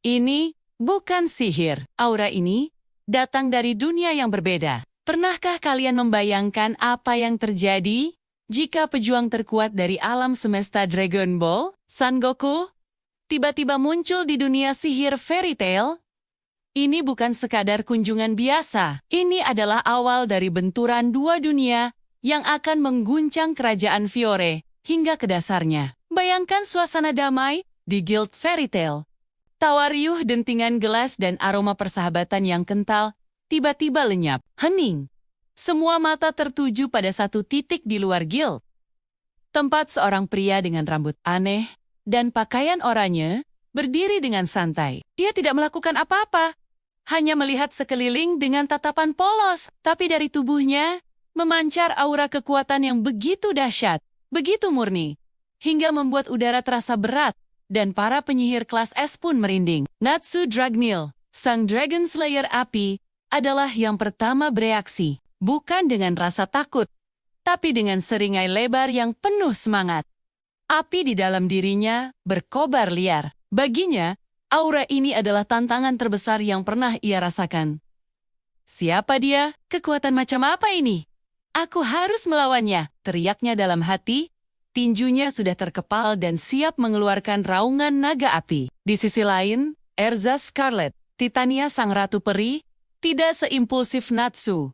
Ini bukan sihir. Aura ini datang dari dunia yang berbeda. Pernahkah kalian membayangkan apa yang terjadi jika pejuang terkuat dari alam semesta Dragon Ball, Son Goku, tiba-tiba muncul di dunia sihir Fairy Tail? Ini bukan sekadar kunjungan biasa. Ini adalah awal dari benturan dua dunia yang akan mengguncang kerajaan Fiore hingga ke dasarnya. Bayangkan suasana damai di Guild Fairy Tail. Tawa riuh, dentingan gelas, dan aroma persahabatan yang kental tiba-tiba lenyap, hening. Semua mata tertuju pada satu titik di luar guild. Tempat seorang pria dengan rambut aneh dan pakaian oranye berdiri dengan santai. Dia tidak melakukan apa-apa, hanya melihat sekeliling dengan tatapan polos, tapi dari tubuhnya memancar aura kekuatan yang begitu dahsyat, begitu murni, hingga membuat udara terasa berat, dan para penyihir kelas S pun merinding. Natsu Dragneel, sang Dragon Slayer api, adalah yang pertama bereaksi, bukan dengan rasa takut, tapi dengan seringai lebar yang penuh semangat. Api di dalam dirinya berkobar liar. Baginya, aura ini adalah tantangan terbesar yang pernah ia rasakan. Siapa dia? Kekuatan macam apa ini? Aku harus melawannya, teriaknya dalam hati. Tinjunya sudah terkepal dan siap mengeluarkan raungan naga api. Di sisi lain, Erza Scarlet, Titania sang ratu peri, tidak seimpulsif Natsu.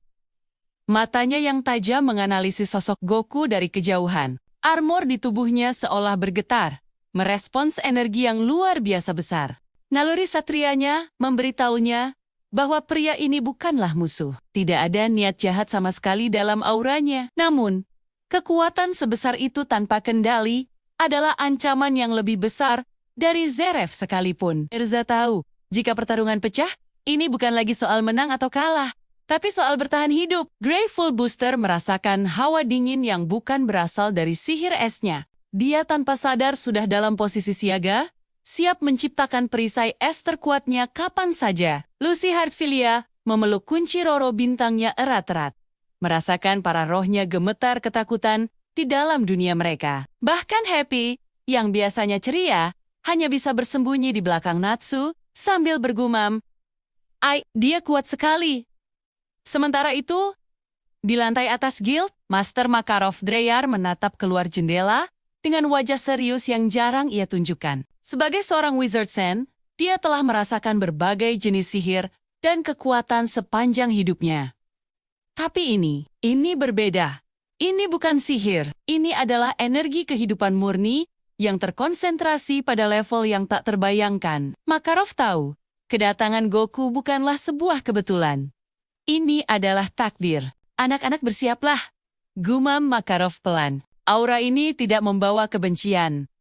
Matanya yang tajam menganalisis sosok Goku dari kejauhan. Armor di tubuhnya seolah bergetar, merespons energi yang luar biasa besar. Naluri satrianya memberitahunya bahwa pria ini bukanlah musuh. Tidak ada niat jahat sama sekali dalam auranya. Namun, kekuatan sebesar itu tanpa kendali adalah ancaman yang lebih besar dari Zeref sekalipun. Erza tahu, jika pertarungan pecah, ini bukan lagi soal menang atau kalah, tapi soal bertahan hidup. Grateful Booster merasakan hawa dingin yang bukan berasal dari sihir esnya. Dia tanpa sadar sudah dalam posisi siaga, siap menciptakan perisai es terkuatnya kapan saja. Lucy Heartfilia memeluk kunci Roro bintangnya erat-erat, merasakan para rohnya gemetar ketakutan di dalam dunia mereka. Bahkan Happy, yang biasanya ceria, hanya bisa bersembunyi di belakang Natsu sambil bergumam, dia kuat sekali." Sementara itu, di lantai atas guild, Master Makarov Dreyar menatap keluar jendela dengan wajah serius yang jarang ia tunjukkan. Sebagai seorang Wizard Sen, dia telah merasakan berbagai jenis sihir dan kekuatan sepanjang hidupnya. Tapi ini berbeda. Ini bukan sihir, ini adalah energi kehidupan murni yang terkonsentrasi pada level yang tak terbayangkan. Makarov tahu, kedatangan Goku bukanlah sebuah kebetulan. Ini adalah takdir. Anak-anak bersiaplah, gumam Makarov pelan. Aura ini tidak membawa kebencian,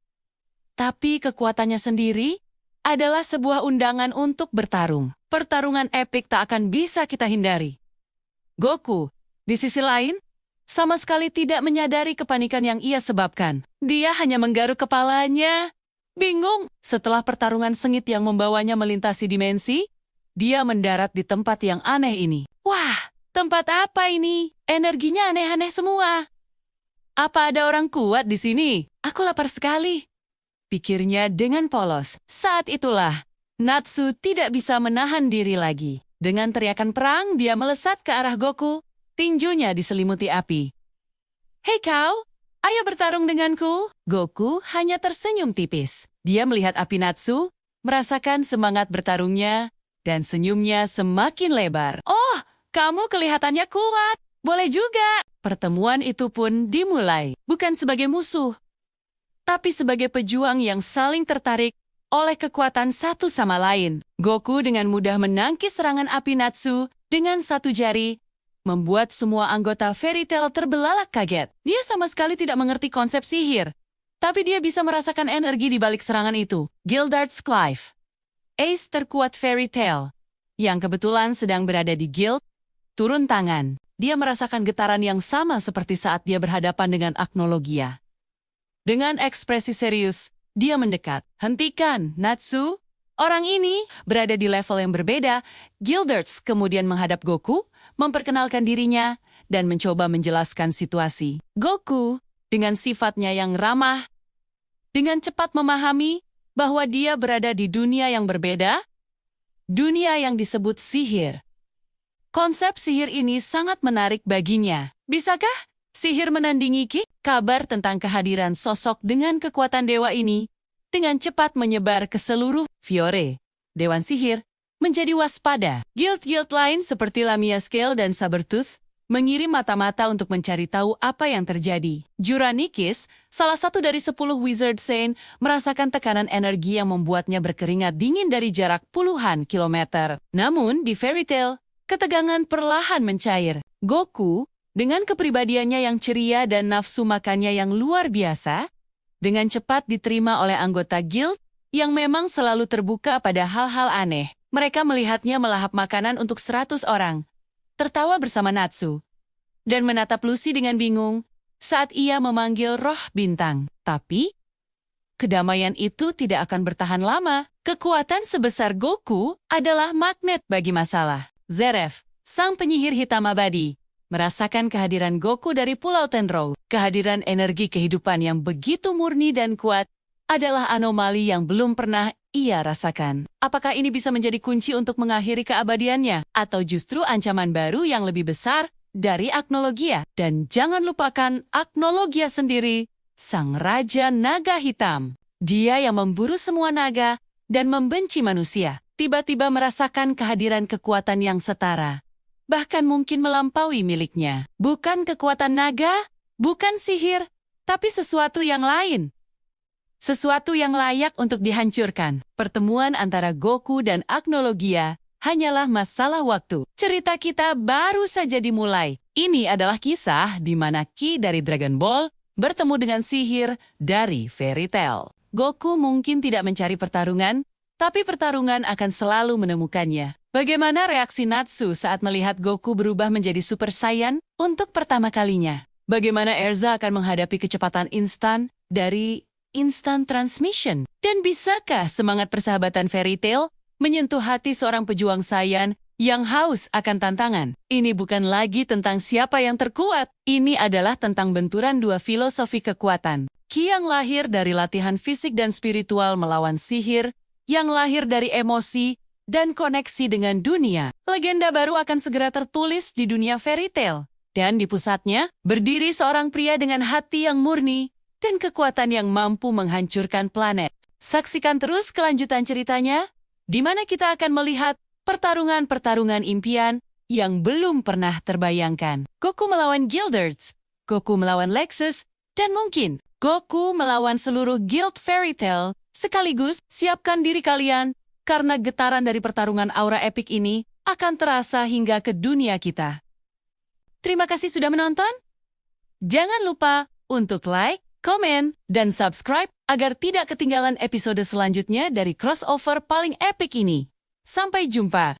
tapi kekuatannya sendiri adalah sebuah undangan untuk bertarung. Pertarungan epik tak akan bisa kita hindari. Goku, di sisi lain, sama sekali tidak menyadari kepanikan yang ia sebabkan. Dia hanya menggaruk kepalanya, bingung. Setelah pertarungan sengit yang membawanya melintasi dimensi, dia mendarat di tempat yang aneh ini. Wah, tempat apa ini? Energinya aneh-aneh semua. Apa ada orang kuat di sini? Aku lapar sekali, pikirnya dengan polos. Saat itulah, Natsu tidak bisa menahan diri lagi. Dengan teriakan perang, dia melesat ke arah Goku, tinjunya diselimuti api. "Hei kau, ayo bertarung denganku." Goku hanya tersenyum tipis. Dia melihat api Natsu, merasakan semangat bertarungnya, dan senyumnya semakin lebar. "Oh, kamu kelihatannya kuat. Boleh juga." Pertemuan itu pun dimulai, bukan sebagai musuh, tapi sebagai pejuang yang saling tertarik oleh kekuatan satu sama lain. Goku dengan mudah menangkis serangan api Natsu dengan satu jari, membuat semua anggota Fairy Tail terbelalak kaget. Dia sama sekali tidak mengerti konsep sihir, tapi dia bisa merasakan energi di balik serangan itu. Gildarts Clive, ace terkuat Fairy Tail, yang kebetulan sedang berada di guild, turun tangan. Dia merasakan getaran yang sama seperti saat dia berhadapan dengan Agnologia. Dengan ekspresi serius, dia mendekat. "Hentikan, Natsu. Orang ini berada di level yang berbeda." Gildarts kemudian menghadap Goku, memperkenalkan dirinya, dan mencoba menjelaskan situasi. Goku, dengan sifatnya yang ramah, dengan cepat memahami bahwa dia berada di dunia yang berbeda, dunia yang disebut sihir. Konsep sihir ini sangat menarik baginya. Bisakah sihir menandingi Ki? Kabar tentang kehadiran sosok dengan kekuatan dewa ini dengan cepat menyebar ke seluruh Fiore. Dewan sihir menjadi waspada. Guild-guild lain seperti Lamia Scale dan Sabertooth mengirim mata-mata untuk mencari tahu apa yang terjadi. Juranikis, salah satu dari 10 Wizard Saint, merasakan tekanan energi yang membuatnya berkeringat dingin dari jarak puluhan kilometer. Namun, di Fairy Tail, ketegangan perlahan mencair. Goku, dengan kepribadiannya yang ceria dan nafsu makannya yang luar biasa, dengan cepat diterima oleh anggota guild yang memang selalu terbuka pada hal-hal aneh. Mereka melihatnya melahap makanan untuk 100 orang, tertawa bersama Natsu, dan menatap Lucy dengan bingung saat ia memanggil roh bintang. Tapi, kedamaian itu tidak akan bertahan lama. Kekuatan sebesar Goku adalah magnet bagi masalah. Zeref, sang penyihir hitam abadi, merasakan kehadiran Goku dari Pulau Tenrou. Kehadiran energi kehidupan yang begitu murni dan kuat adalah anomali yang belum pernah ia rasakan. Apakah ini bisa menjadi kunci untuk mengakhiri keabadiannya? Atau justru ancaman baru yang lebih besar dari Agnologia? Dan jangan lupakan Agnologia sendiri, sang Raja Naga Hitam. Dia yang memburu semua naga dan membenci manusia, tiba-tiba merasakan kehadiran kekuatan yang setara, bahkan mungkin melampaui miliknya. Bukan kekuatan naga, bukan sihir, tapi sesuatu yang lain. Sesuatu yang layak untuk dihancurkan. Pertemuan antara Goku dan Agnologia hanyalah masalah waktu. Cerita kita baru saja dimulai. Ini adalah kisah di mana Ki dari Dragon Ball bertemu dengan sihir dari Fairy Tail. Goku mungkin tidak mencari pertarungan, tapi pertarungan akan selalu menemukannya. Bagaimana reaksi Natsu saat melihat Goku berubah menjadi Super Saiyan untuk pertama kalinya? Bagaimana Erza akan menghadapi kecepatan instan dari instant transmission? Dan bisakah semangat persahabatan Fairy Tail menyentuh hati seorang pejuang Saiyan yang haus akan tantangan? Ini bukan lagi tentang siapa yang terkuat. Ini adalah tentang benturan dua filosofi kekuatan. Ki yang lahir dari latihan fisik dan spiritual melawan sihir, yang lahir dari emosi dan koneksi dengan dunia. Legenda baru akan segera tertulis di dunia Fairy Tail. Dan di pusatnya, berdiri seorang pria dengan hati yang murni dan kekuatan yang mampu menghancurkan planet. Saksikan terus kelanjutan ceritanya, di mana kita akan melihat pertarungan-pertarungan impian yang belum pernah terbayangkan. Goku melawan Guildarts, Goku melawan Lexus, dan mungkin Goku melawan seluruh Guild Fairy Tail. Sekaligus, siapkan diri kalian, karena getaran dari pertarungan aura epik ini akan terasa hingga ke dunia kita. Terima kasih sudah menonton. Jangan lupa untuk like, komen, dan subscribe agar tidak ketinggalan episode selanjutnya dari crossover paling epik ini. Sampai jumpa!